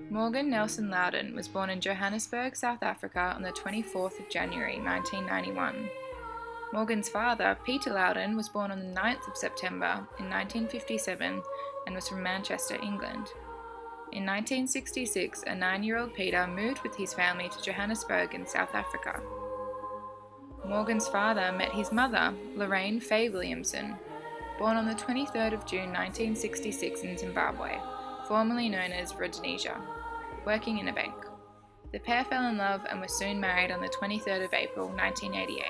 Morgan Nelson Loudon was born in Johannesburg, South Africa on the 24th of January 1991. Morgan's father, Peter Loudon, was born on the 9th of September in 1957 and was from Manchester, England. In 1966, a 9-year-old Peter moved with his family to Johannesburg in South Africa. Morgan's father met his mother, Lorraine Faye Williamson, born on the 23rd of June 1966 in Zimbabwe, formerly known as Rhodesia, working in a bank. The pair fell in love and were soon married on the 23rd of April 1988.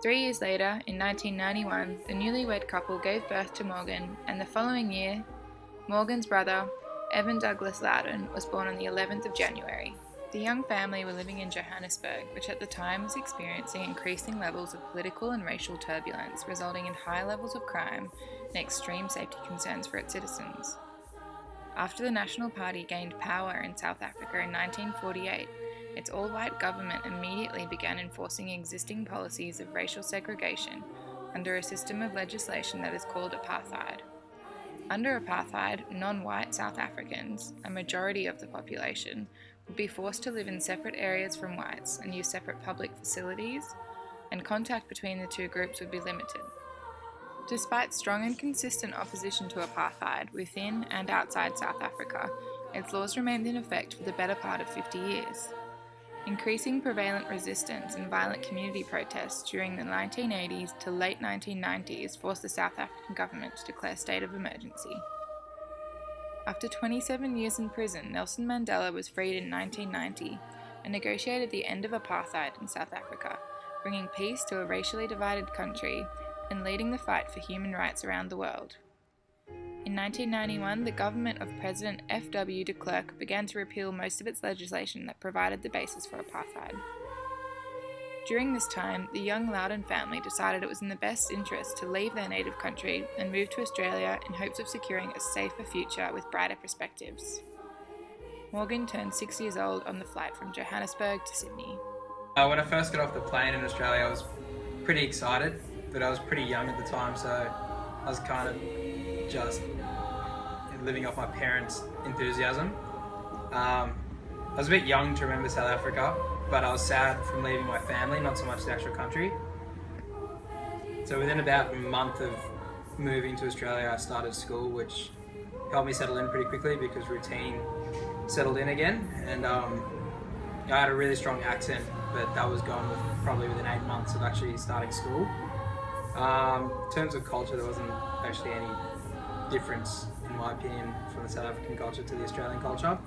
3 years later, in 1991, the newlywed couple gave birth to Morgan, and the following year, Morgan's brother, Evan Douglas Loudon, was born on the 11th of January. The young family were living in Johannesburg, which at the time was experiencing increasing levels of political and racial turbulence, resulting in high levels of crime and extreme safety concerns for its citizens. After the National Party gained power in South Africa in 1948, its all-white government immediately began enforcing existing policies of racial segregation under a system of legislation that is called apartheid. Under apartheid, non-white South Africans, a majority of the population, would be forced to live in separate areas from whites and use separate public facilities, and contact between the two groups would be limited. Despite strong and consistent opposition to apartheid within and outside South Africa, its laws remained in effect for the better part of 50 years. Increasing prevalent resistance and violent community protests during the 1980s to late 1990s forced the South African government to declare state of emergency. After 27 years in prison, Nelson Mandela was freed in 1990 and negotiated the end of apartheid in South Africa, bringing peace to a racially divided country and leading the fight for human rights around the world. In 1991, the government of President F.W. de Klerk began to repeal most of its legislation that provided the basis for apartheid. During this time, the young Loudon family decided it was in the best interest to leave their native country and move to Australia in hopes of securing a safer future with brighter perspectives. Morgan turned 6 years old on the flight from Johannesburg to Sydney. When I first got off the plane in Australia, I was pretty excited, but I was pretty young at the time, so I was kind of just living off my parents' enthusiasm. I was a bit young to remember South Africa, but I was sad from leaving my family, not so much the actual country. So within about a month of moving to Australia, I started school, which helped me settle in pretty quickly because routine settled in again. And I had a really strong accent, but that was gone probably within 8 months of actually starting school. In terms of culture, there wasn't actually any difference, in my opinion, from the South African culture to the Australian culture.